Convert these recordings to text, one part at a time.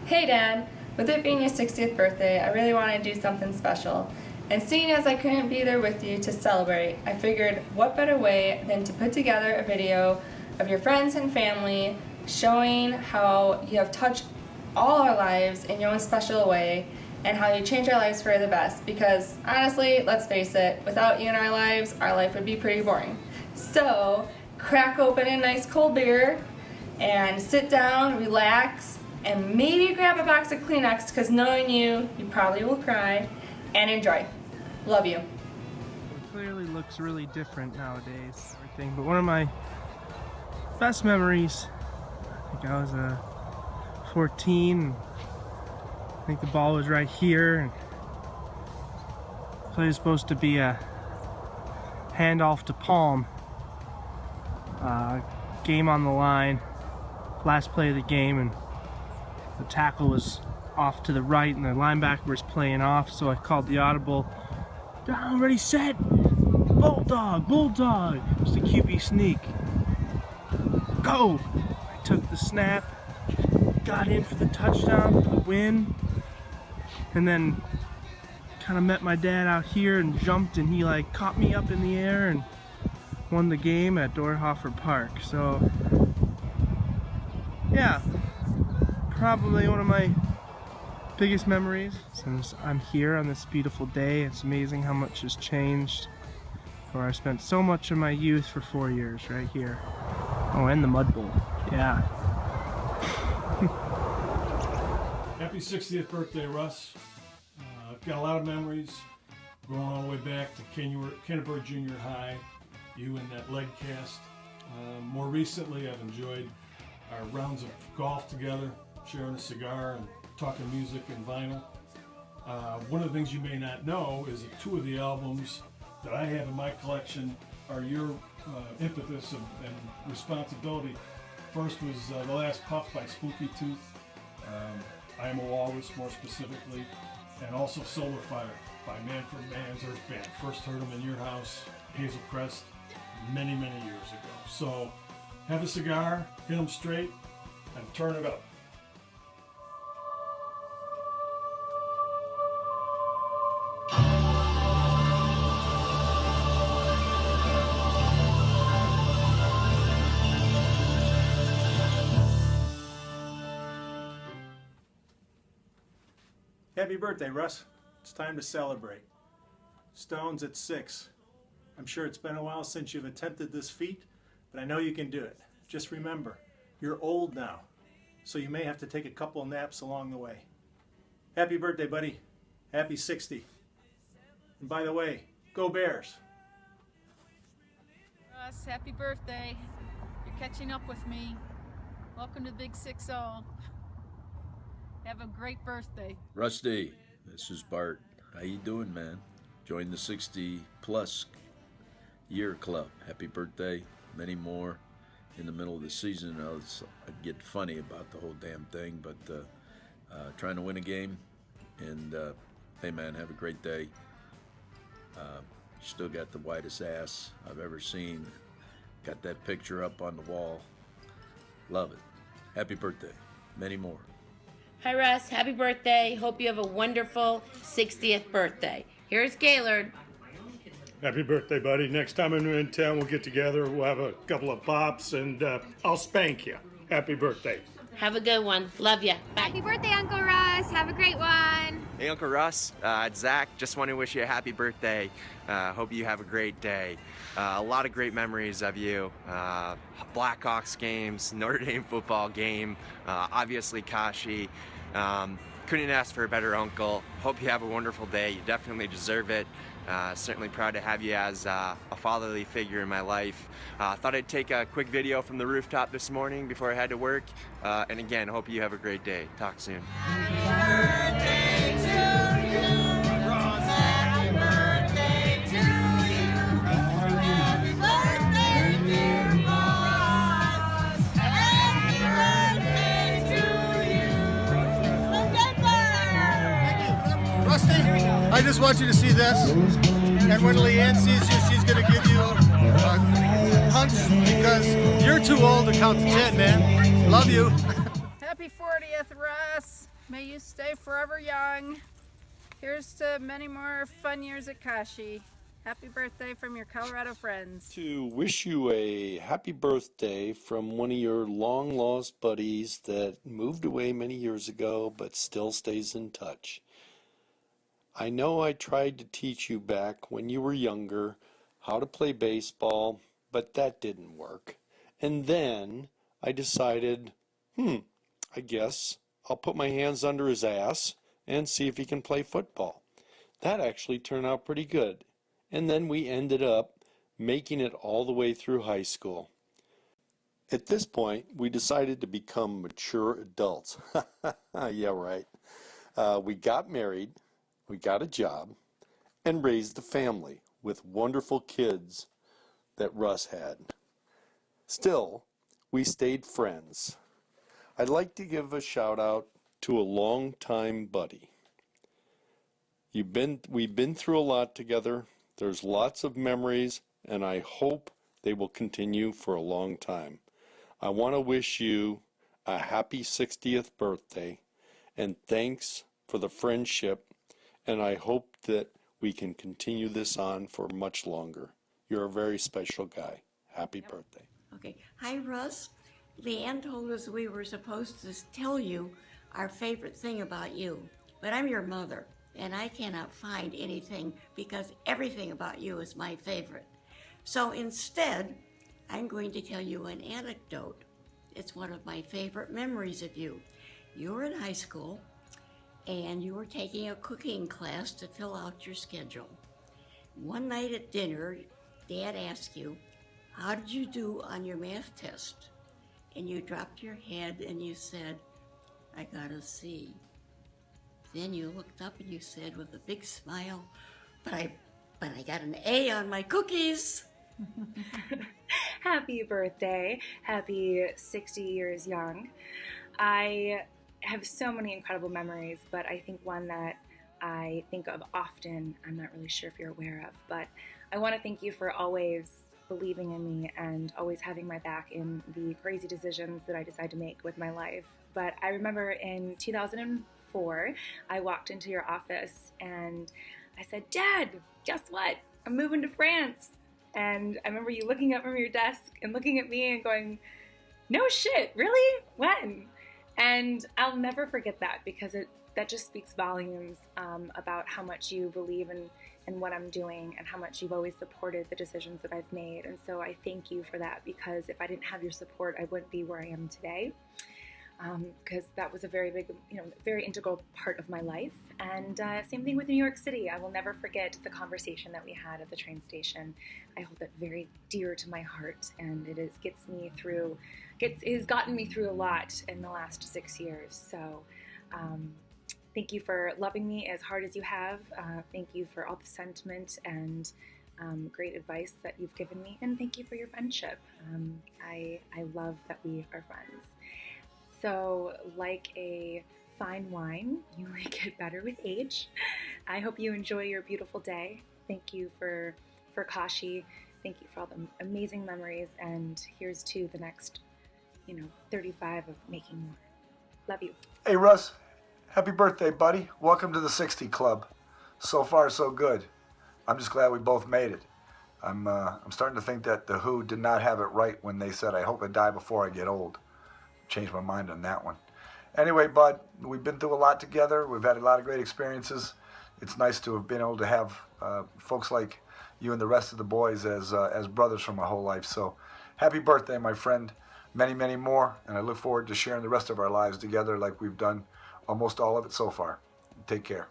Hey Dad, with it being your 60th birthday, I really want to do something special. And seeing as I couldn't be there with you to celebrate, I figured what better way than to put together a video of your friends and family showing how you have touched all our lives in your own special way and how you change our lives for the best. Because honestly, let's face it, without you in our lives, our life would be pretty boring. So, crack open a nice cold beer and sit down, relax, and maybe grab a box of Kleenex, because knowing you, you probably will cry, and enjoy. Love you. It clearly looks really different nowadays, everything. But one of my best memories, I think I was 14. I think the ball was right here. And the play was supposed to be a handoff to Palm. Game on the line, last play of the game, and the tackle was off to the right and the linebacker was playing off, so I called the audible. Down, ready, set, bulldog, bulldog. It was the QB sneak. Go! I took the snap, got in for the touchdown, for the win, and then kind of met my dad out here and jumped, and he like caught me up in the air and won the game at Dorhofer Park. So yeah, probably one of my biggest memories since I'm here on this beautiful day. It's amazing how much has changed, where I spent so much of my youth for 4 years right here. Oh, and the Mud Bowl. Yeah. Happy 60th birthday, Russ. I've got a lot of memories going all the way back to Kenneburg Junior High, you and that leg cast. More recently, I've enjoyed our rounds of golf together, sharing a cigar and talking music and vinyl. One of the things you may not know is that 2 of the albums that I have in my collection are your impetus and responsibility. First was The Last Puff by Spooky Tooth, I Am a Walrus more specifically, and also Solar Fire by Manfred Mann's Earth Band. First heard them in your house, Hazel Crest, many, many years ago. So have a cigar, hit them straight, and turn it up. Happy birthday, Russ. It's time to celebrate. Stones at 6. I'm sure it's been a while since you've attempted this feat, but I know you can do it. Just remember, you're old now, so you may have to take a couple of naps along the way. Happy birthday, buddy. Happy 60. And by the way, go Bears. Russ, happy birthday. You're catching up with me. Welcome to Big 6-0. Have a great birthday. Rusty, this is Bart. How you doing, man? Join the 60-plus year club. Happy birthday. Many more in the middle of the season. I get funny about the whole damn thing, but trying to win a game. And hey, man, have a great day. Still got the whitest ass I've ever seen. Got that picture up on the wall. Love it. Happy birthday. Many more. Hi Russ, happy birthday. Hope you have a wonderful 60th birthday. Here's Gaylord. Happy birthday, buddy. Next time I'm in town, we'll get together. We'll have a couple of pops, and I'll spank you. Happy birthday. Have a good one. Love ya. Bye. Happy birthday, Uncle Russ. Have a great one. Hey, Uncle Russ. It's Zach. Just want to wish you a happy birthday. Hope you have a great day. A lot of great memories of you. Blackhawks games, Notre Dame football game, obviously Kashi. Couldn't ask for a better uncle. Hope you have a wonderful day. You definitely deserve it. Certainly proud to have you as a fatherly figure in my life. Thought I'd take a quick video from the rooftop this morning before I had to work. And again, hope you have a great day. Talk soon. Happy birthday to you, Ross. Happy birthday to you. Happy birthday, dear Ross. Happy birthday to you. Rusty, I just want you to see this. And when Leanne sees you, she's going to give you a punch because you're too old to count to 10, man. Love you. Happy 40th, Russ. May you stay forever young. Here's to many more fun years at Kashi. Happy birthday from your Colorado friends. To wish you a happy birthday from one of your long-lost buddies that moved away many years ago but still stays in touch. I know I tried to teach you back when you were younger how to play baseball, but that didn't work. And then I decided, I guess I'll put my hands under his ass and see if he can play football. That actually turned out pretty good. And then we ended up making it all the way through high school. At this point, we decided to become mature adults. Yeah, right. We got married, we got a job, and raised a family with wonderful kids that Russ had. Still, we stayed friends. I'd like to give a shout out to a longtime buddy. We've been through a lot together. There's lots of memories, and I hope they will continue for a long time. I want to wish you a happy 60th birthday, and thanks for the friendship, and I hope that we can continue this on for much longer. You're a very special guy. Happy birthday. Okay. Hi, Russ. Leanne told us we were supposed to tell you our favorite thing about you, but I'm your mother, and I cannot find anything because everything about you is my favorite. So instead, I'm going to tell you an anecdote. It's one of my favorite memories of you. You were in high school, and you were taking a cooking class to fill out your schedule. One night at dinner, Dad asked you, "How did you do on your math test?" And you dropped your head and you said, "I got a C." Then you looked up and you said with a big smile, but I got an A on my cookies." Happy birthday. Happy 60 years young. I have so many incredible memories, but I think one that I think of often, I'm not really sure if you're aware of, but I want to thank you for always believing in me and always having my back in the crazy decisions that I decide to make with my life. But I remember in 2004, I walked into your office and I said, "Dad, guess what? I'm moving to France." And I remember you looking up from your desk and looking at me and going, "No shit, really? When?" And I'll never forget that because that just speaks volumes about how much you believe in what I'm doing and how much you've always supported the decisions that I've made. And so I thank you for that, because if I didn't have your support, I wouldn't be where I am today. Because that was a very big, very integral part of my life. And same thing with New York City. I will never forget the conversation that we had at the train station. I hold that very dear to my heart, and it has gotten me through a lot in the last 6 years. So thank you for loving me as hard as you have. Thank you for all the sentiment and great advice that you've given me, and thank you for your friendship. I love that we are friends. So, like a fine wine, you only get better with age. I hope you enjoy your beautiful day. Thank you for Kashi. Thank you for all the amazing memories, and here's to the next, 35 of making more. Love you. Hey, Russ. Happy birthday, buddy. Welcome to the 60 Club. So far, so good. I'm just glad we both made it. I'm starting to think that the Who did not have it right when they said, "I hope I die before I get old." Changed my mind on that one. Anyway, bud, we've been through a lot together. We've had a lot of great experiences. It's nice to have been able to have folks like you and the rest of the boys as brothers for my whole life. So happy birthday, my friend. Many, many more. And I look forward to sharing the rest of our lives together like we've done almost all of it so far. Take care.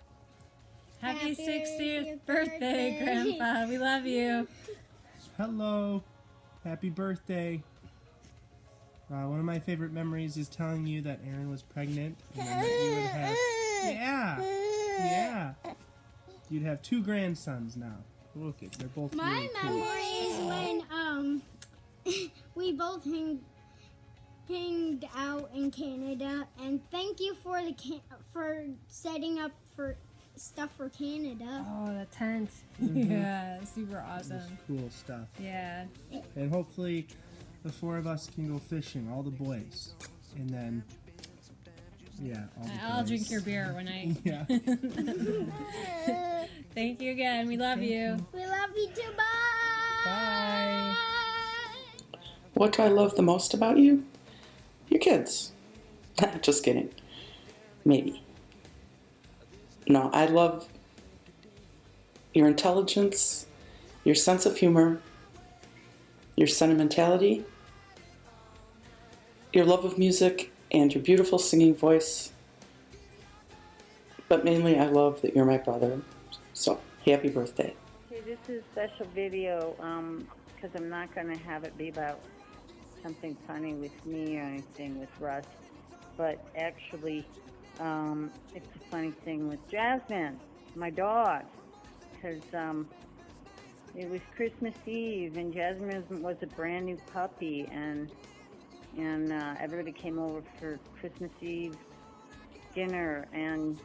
Happy 60th birthday, Grandpa. We love you. Hello. Happy birthday. One of my favorite memories is telling you that Erin was pregnant, and then that you would have, yeah, you'd have 2 grandsons now. Look, they're both really cool. My memory is when we both hanged out in Canada, and thank you for setting up for stuff for Canada. Oh, the tent. Mhm. Yeah, super awesome. It's cool stuff. Yeah. And hopefully the 4 of us can go fishing, all the boys. And then Yeah. I'll drink your beer when I. Yeah. Thank you again. We love you. We love you too. Bye. Bye. What do I love the most about you? Your kids. Just kidding. Maybe. No, I love your intelligence, your sense of humor, your sentimentality, your love of music, and your beautiful singing voice. But mainly, I love that you're my brother. So, happy birthday. Okay, this is a special video because I'm not going to have it be about something funny with me or anything with Russ. But actually, it's a funny thing with Jasmine, my dog. Because it was Christmas Eve and Jasmine was a brand new puppy, and everybody came over for Christmas Eve dinner, and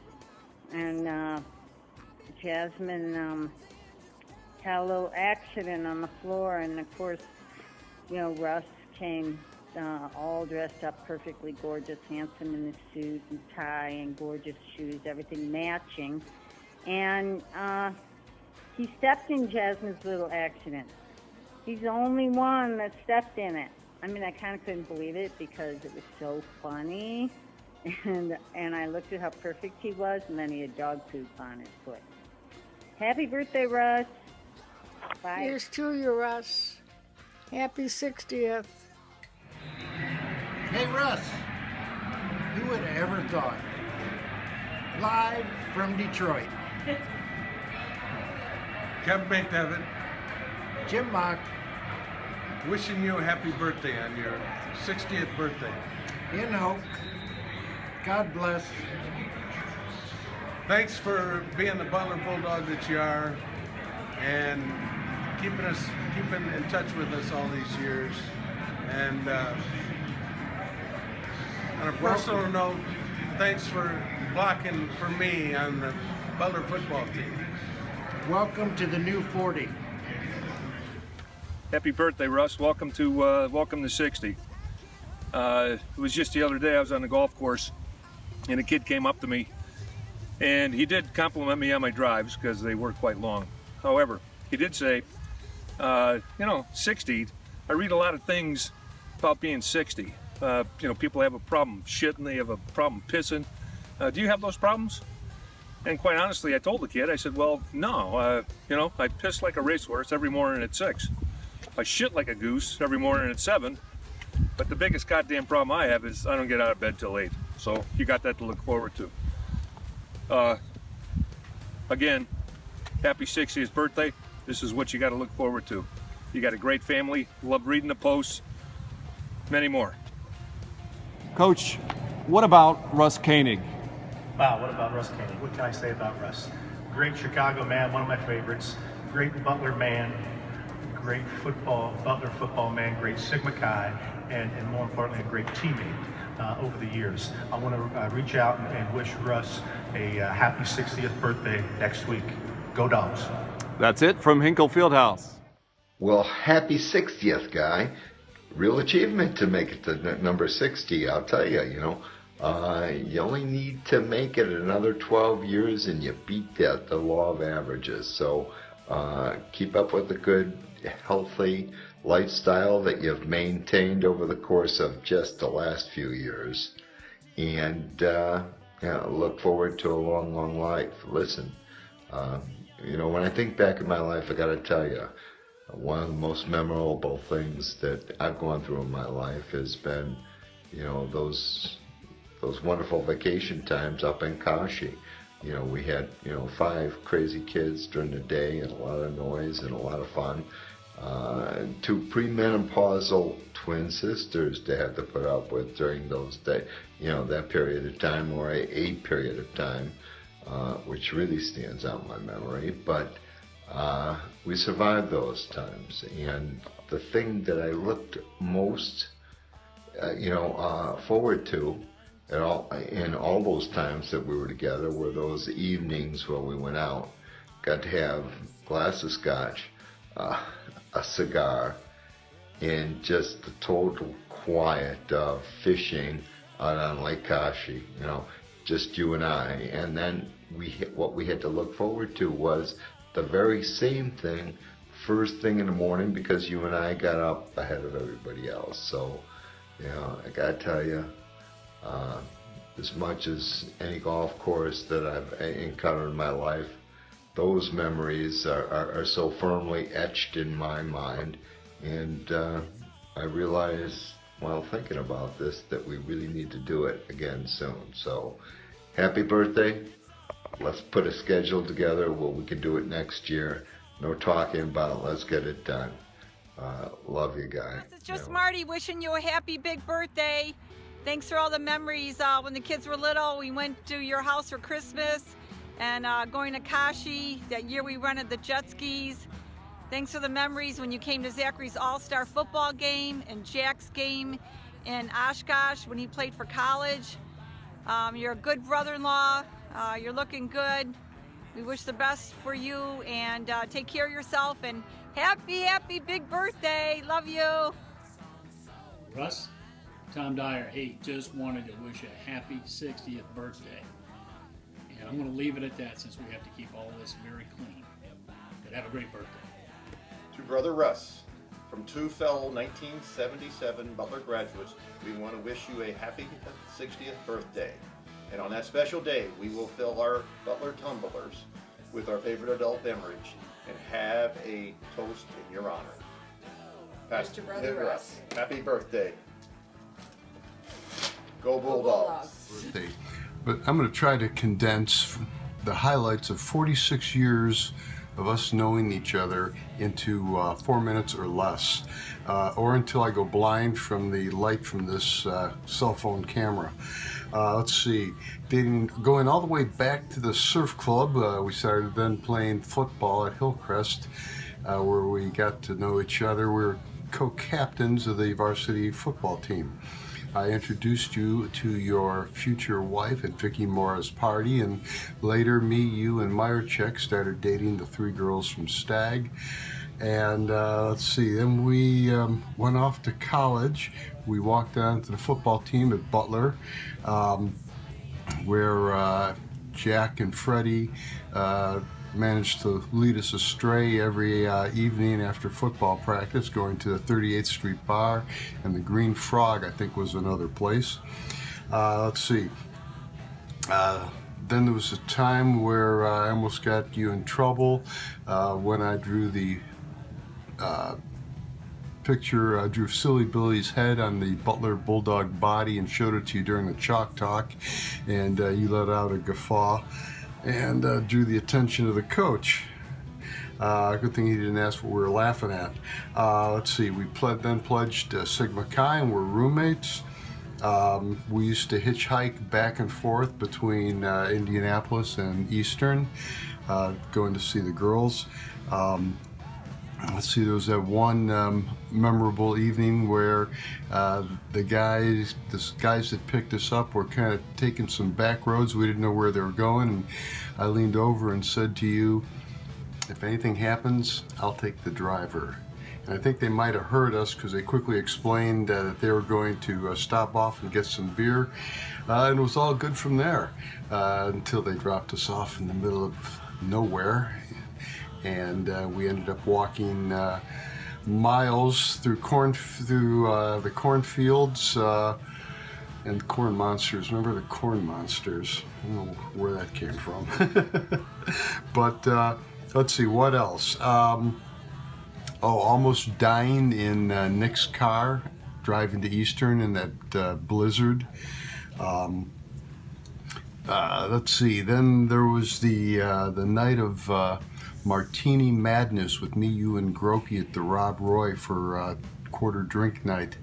Jasmine had a little accident on the floor, and of course, you know, Russ came all dressed up perfectly gorgeous, handsome in his suit and tie and gorgeous shoes, everything matching, and he stepped in Jasmine's little accident. He's the only one that stepped in it. I mean, I kind of couldn't believe it because it was so funny. And I looked at how perfect he was, and then he had dog poop on his foot. Happy birthday, Russ. Bye. Here's to you, Russ. Happy 60th. Hey, Russ. Who would have ever thought? Live from Detroit. Kevin McDevitt, Jim Mock, wishing you a happy birthday on your 60th birthday. you know, God bless. Thanks for being the Butler Bulldog that you are, and keeping in touch with us all these years. And on a personal note, thanks for blocking for me on the Butler football team. Welcome to the new 40. Happy birthday, Russ. Welcome to 60. It was just the other day I was on the golf course and a kid came up to me and he did compliment me on my drives because they were quite long. However, he did say, 60, I read a lot of things about being 60. People have a problem shitting, they have a problem pissing. Do you have those problems? And quite honestly, I told the kid, I said, well, no, I piss like a racehorse every morning at 6. I shit like a goose every morning at 7. But the biggest goddamn problem I have is I don't get out of bed till 8. So you got that to look forward to. Again, happy 60th birthday. This is what you got to look forward to. You got a great family, love reading the posts, many more. Coach, what about Russ Koenig? Wow, what about Russ Koenig? What can I say about Russ? Great Chicago man, one of my favorites. Great Butler man, great Butler football man, great Sigma Chi, and more importantly, a great teammate over the years. I want to reach out and wish Russ a happy 60th birthday next week. Go Dogs. That's it from Hinkle Fieldhouse. Well, happy 60th, guy. Real achievement to make it to number 60, I'll tell you, you only need to make it another 12 years and you beat the law of averages. So keep up with the good, healthy lifestyle that you've maintained over the course of just the last few years. And look forward to a long, long life. Listen, when I think back in my life, I got to tell you, one of the most memorable things that I've gone through in my life has been, those wonderful vacation times up in Kashi. We had, 5 crazy kids during the day and a lot of noise and a lot of fun. 2 premenopausal twin sisters to have to put up with during those days, that period of time, or a period of time, which really stands out in my memory. But we survived those times, and the thing that I looked most, forward to in all those times that we were together were those evenings when we went out, got to have a glass of scotch, a cigar, and just the total quiet of fishing out on Lake Kashi, you know, just you and I. And then what we had to look forward to was the very same thing first thing in the morning, because you and I got up ahead of everybody else. So, you know, I gotta tell you, as much as any golf course that I've encountered in my life, those memories are so firmly etched in my mind. And I realize while thinking about this that we really need to do it again soon. So happy birthday. Let's put a schedule together where we can do it next year. No talking about it. Let's get it done. Love you, guy. It's just Marty wishing you a happy big birthday. Thanks for all the memories. When the kids were little, we went to your house for Christmas and going to Kashi. That year we rented the jet skis. Thanks for the memories when you came to Zachary's All-Star football game and Jack's game in Oshkosh when he played for college. You're a good brother-in-law. You're looking good. We wish the best for you, and take care of yourself, and happy big birthday. Love you. Russ, Tom Dyer, hey, just wanted to wish a happy 60th birthday. And I'm going to leave it at that since we have to keep all this very clean. But have a great birthday. To Brother Russ, from two fellow 1977 Butler graduates, we want to wish you a happy 60th birthday. And on that special day, we will fill our Butler tumblers with our favorite adult beverage and have a toast in your honor. Mr. Brother Russ. Happy birthday. Go Bulldogs. Birthday. But I'm going to try to condense the highlights of 46 years of us knowing each other into 4 minutes or less, or until I go blind from the light from this cell phone camera. Let's see, going all the way back to the surf club. We started then playing football at Hillcrest, where we got to know each other. We were co-captains of the varsity football team. I introduced you to your future wife at Vicky Mora's party, and later me, you, and Meyercheck started dating the 3 girls from Stag. And let's see, then we went off to college. We walked on to the football team at Butler, where Jack and Freddie managed to lead us astray every evening after football practice, going to the 38th Street Bar, and the Green Frog, I think, was another place. Let's see. Then there was a time where I almost got you in trouble when I drew the picture, drew Silly Billy's head on the Butler Bulldog body and showed it to you during the chalk talk, and you let out a guffaw and drew the attention of the coach. Good thing he didn't ask what we were laughing at. Let's see, we then pledged Sigma Chi and we're roommates. We used to hitchhike back and forth between Indianapolis and Eastern, going to see the girls. Let's see, there was that one memorable evening where the guys that picked us up were kind of taking some back roads. We didn't know where they were going, and I leaned over and said to you, if anything happens, I'll take the driver. And I think they might have heard us because they quickly explained that they were going to stop off and get some beer, and it was all good from there until they dropped us off in the middle of nowhere. And we ended up walking miles through the cornfields and corn monsters. Remember the corn monsters? I don't know where that came from. But let's see, what else? Almost dying in Nick's car, driving to Eastern in that blizzard. Let's see, then there was the night of Martini Madness with me, you, and Grokey at the Rob Roy for quarter drink night.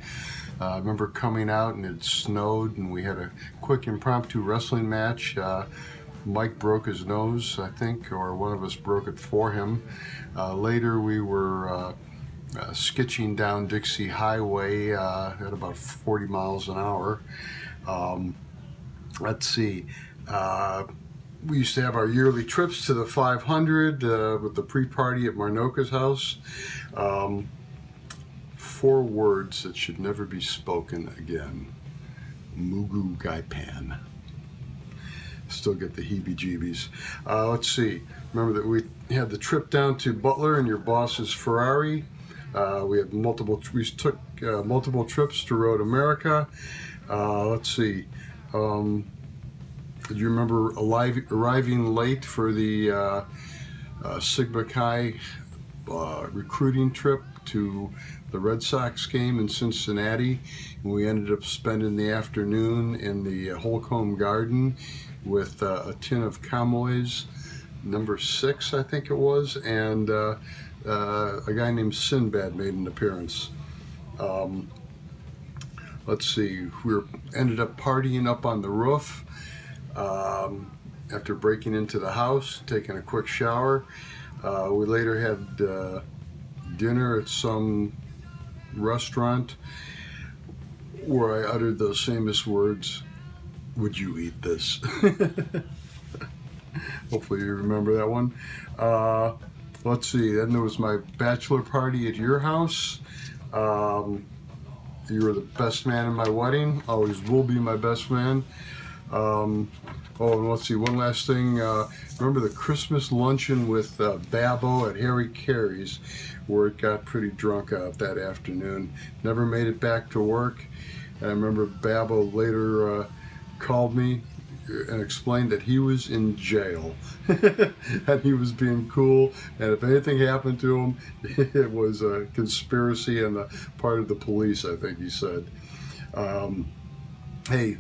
I remember coming out and it snowed and we had a quick impromptu wrestling match. Mike broke his nose, I think, or one of us broke it for him. Later we were skitching down Dixie Highway at about 40 miles an hour. Let's see. We used to have our yearly trips to the 500 with the pre-party at Marnoka's house. 4 words that should never be spoken again. Mugu Gaipan. Still get the heebie-jeebies. Let's see. Remember that we had the trip down to Butler in your boss's Ferrari. We took multiple trips to Road America. Let's see. Do you remember arriving late for the Sigma Chi recruiting trip to the Red Sox game in Cincinnati? We ended up spending the afternoon in the Holcomb Garden with a tin of Camoys, number 6, I think it was, and a guy named Sinbad made an appearance. Let's see, we ended up partying up on the roof after breaking into the house, taking a quick shower. We later had dinner at some restaurant where I uttered those famous words, "Would you eat this?" Hopefully you remember that one. Let's see, then there was my bachelor party at your house. You were the best man in my wedding, always will be my best man. And let's see, one last thing. Remember the Christmas luncheon with Babbo at Harry Carey's, where it got pretty drunk out that afternoon. Never made it back to work. And I remember Babbo later called me and explained that he was in jail and he was being cool, and if anything happened to him, it was a conspiracy on the part of the police, I think he said. Hey,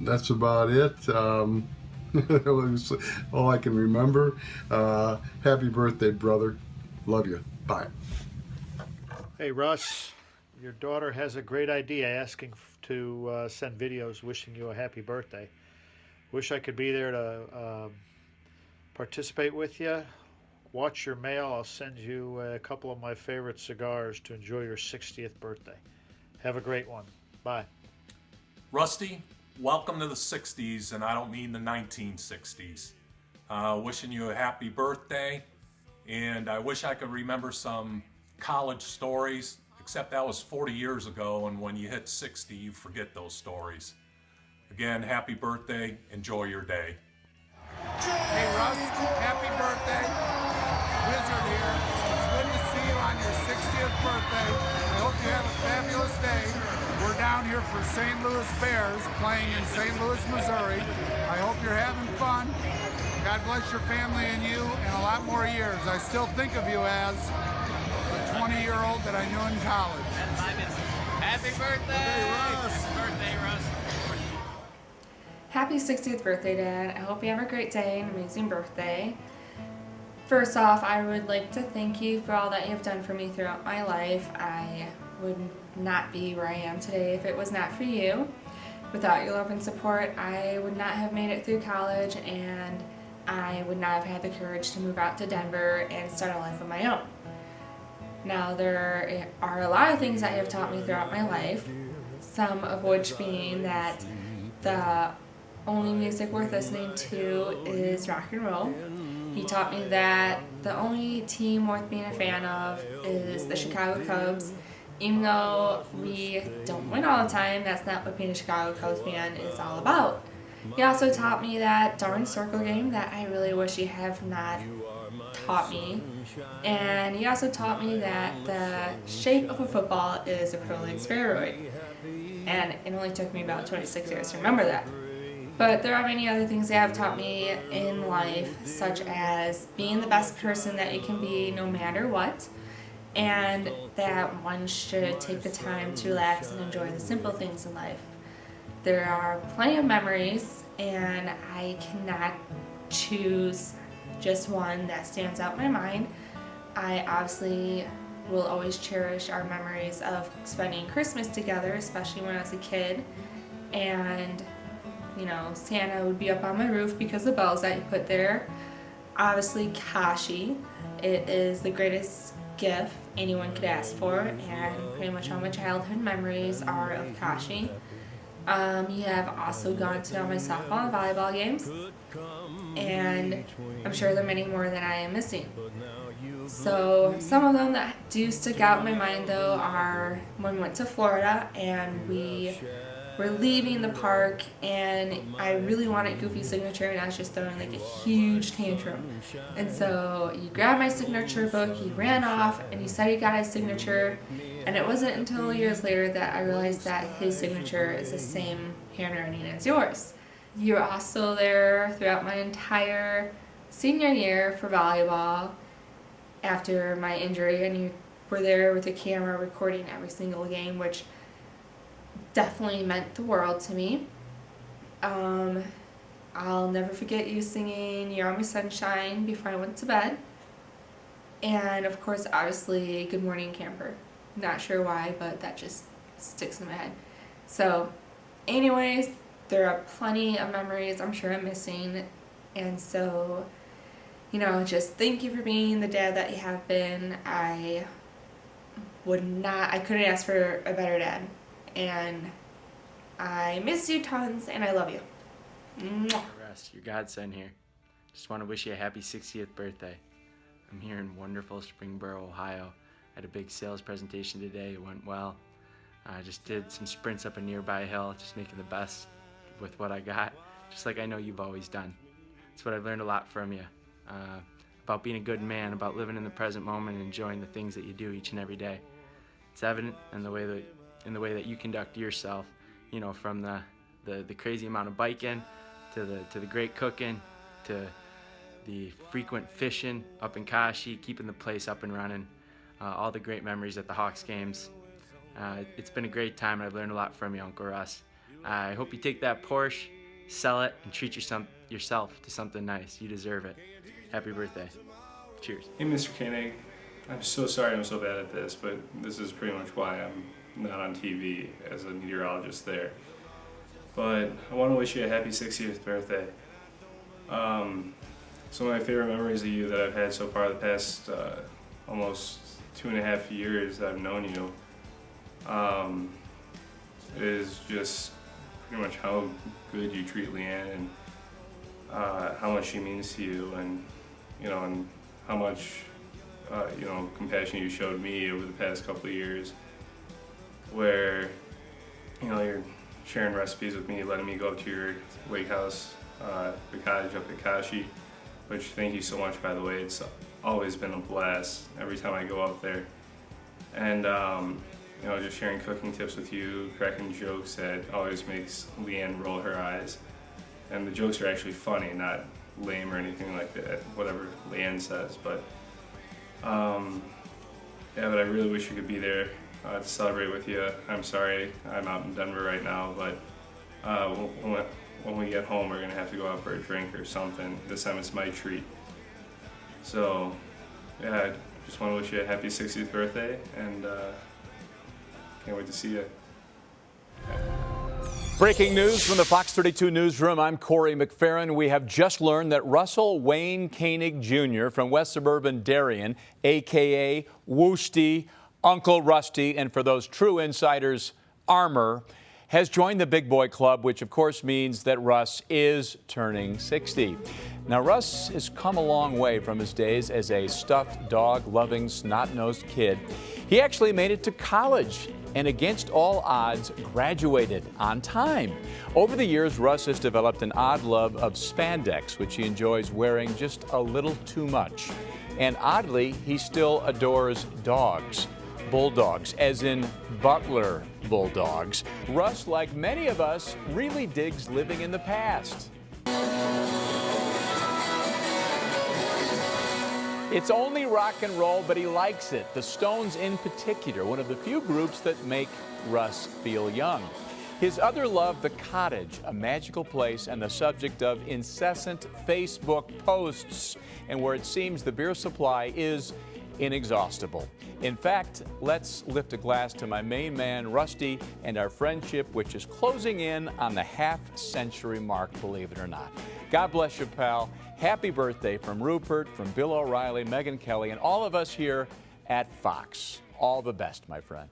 that's about it. That was all I can remember. Happy birthday, brother. Love you. Bye. Hey, Russ, your daughter has a great idea asking to send videos wishing you a happy birthday. Wish I could be there to participate with you. Watch your mail. I'll send you a couple of my favorite cigars to enjoy your 60th birthday. Have a great one. Bye. Rusty, welcome to the 60s, and I don't mean the 1960s. Wishing you a happy birthday, and I wish I could remember some college stories, except that was 40 years ago, and when you hit 60, you forget those stories. Again, happy birthday. Enjoy your day. Hey Russ, happy birthday. Wizard here. It's good to see you on your 60th birthday. I hope you have a fabulous day. We're down here for St. Louis Bears playing in St. Louis, Missouri. I hope you're having fun. God bless your family and you and a lot more years. I still think of you as the 20-year-old that I knew in college. Happy birthday! Happy birthday, Russ. Happy 60th birthday, Dad. I hope you have a great day and amazing birthday. First off, I would like to thank you for all that you've done for me throughout my life. I would not be where I am today if it was not for you. Without your love and support, I would not have made it through college, and I would not have had the courage to move out to Denver and start a life of my own. Now, there are a lot of things that you have taught me throughout my life, some of which being that the only music worth listening to is rock and roll. He taught me that the only team worth being a fan of is the Chicago Cubs. Even though we don't win all the time, that's not what being a Chicago Cubs fan is all about. He also taught me that darn circle game that I really wish he had not taught me. And he also taught me that the shape of a football is a acrylic spheroid. And it only took me about 26 years to remember that. But there are many other things that have taught me in life, such as being the best person that you can be no matter what, and that one should take the time to relax and enjoy the simple things in life. There are plenty of memories, and I cannot choose just one that stands out in my mind. I obviously will always cherish our memories of spending Christmas together, especially when I was a kid, and you know, Santa would be up on my roof because of the bells that you put there. Obviously, Kashi. It is the greatest gift anyone could ask for, and pretty much all my childhood memories are of Kashi. You have also gone to all my softball and volleyball games, and I'm sure there are many more that I am missing. So some of them that do stick out in my mind though are when we went to Florida and we we're leaving the park, and I really wanted Goofy's signature, and I was just throwing like a huge tantrum. And so he grabbed my signature book, he ran off, and he said he got his signature. And it wasn't until years later that I realized that his signature is the same handwriting as yours. You were also there throughout my entire senior year for volleyball after my injury, and you were there with the camera recording every single game, which definitely meant the world to me. I'll never forget you singing You're On My Sunshine before I went to bed. And of course, obviously, Good Morning Camper. Not sure why, but that just sticks in my head. So anyways, there are plenty of memories I'm sure I'm missing. And so, you know, just thank you for being the dad that you have been. I couldn't ask for a better dad. And I miss you tons, and I love you. Mwah. Russ, your godson here. Just want to wish you a happy 60th birthday. I'm here in wonderful Springboro, Ohio. I had a big sales presentation today. It went well. I just did some sprints up a nearby hill, just making the best with what I got, just like I know you've always done. That's what I've learned a lot from you. About being a good man, about living in the present moment and enjoying the things that you do each and every day. It's evident in the way that you conduct yourself, you know, from the crazy amount of biking to the great cooking to the frequent fishing up in Kashi, keeping the place up and running, all the great memories at the Hawks games. It's been a great time, and I've learned a lot from you, Uncle Russ. I hope you take that Porsche, sell it, and treat yourself to something nice. You deserve it. Happy birthday. Cheers. Hey, Mr. Koenig. I'm so sorry I'm so bad at this, but this is pretty much why I'm not on TV as a meteorologist there. But I want to wish you a happy 60th birthday. Some of my favorite memories of you that I've had so far the past almost 2.5 years that I've known you is just pretty much how good you treat Leanne and how much she means to you, and you know, and how much you know, compassion you showed me over the past couple of years, where you know, you're sharing recipes with me, letting me go up to your lake house, the cottage up at Kashi, which thank you so much, by the way. It's always been a blast every time I go up there. And you know, just sharing cooking tips with you, cracking jokes that always makes Leanne roll her eyes. And the jokes are actually funny, not lame or anything like that, whatever Leanne says. But yeah, but I really wish you could be there to celebrate with you. I'm sorry I'm out in Denver right now, but when we get home, we're gonna have to go out for a drink or something. This time it's my treat. So yeah, I just want to wish you a happy 60th birthday, and can't wait to see you. Breaking news from the Fox 32 newsroom. I'm Corey McFerrin. We have just learned that Russell Wayne Koenig Jr. from West Suburban Darien, a.k.a. Woosty, Uncle Rusty, and for those true insiders, Armor, has joined the Big Boy Club, which of course means that Russ is turning 60. Now, Russ has come a long way from his days as a stuffed dog-loving, snot-nosed kid. He actually made it to college and against all odds graduated on time. Over the years, Russ has developed an odd love of spandex, which he enjoys wearing just a little too much. And oddly, he still adores dogs. Bulldogs, as in Butler Bulldogs. Russ, like many of us, really digs living in the past. It's only rock and roll, but he likes it. The Stones in particular, one of the few groups that make Russ feel young. His other love, The Cottage, a magical place and the subject of incessant Facebook posts, and where it seems the beer supply is inexhaustible. In fact, let's lift a glass to my main man, Rusty, and our friendship, which is closing in on the half-century mark, believe it or not. God bless you, pal. Happy birthday from Rupert, from Bill O'Reilly, Megan Kelly, and all of us here at Fox. All the best, my friend.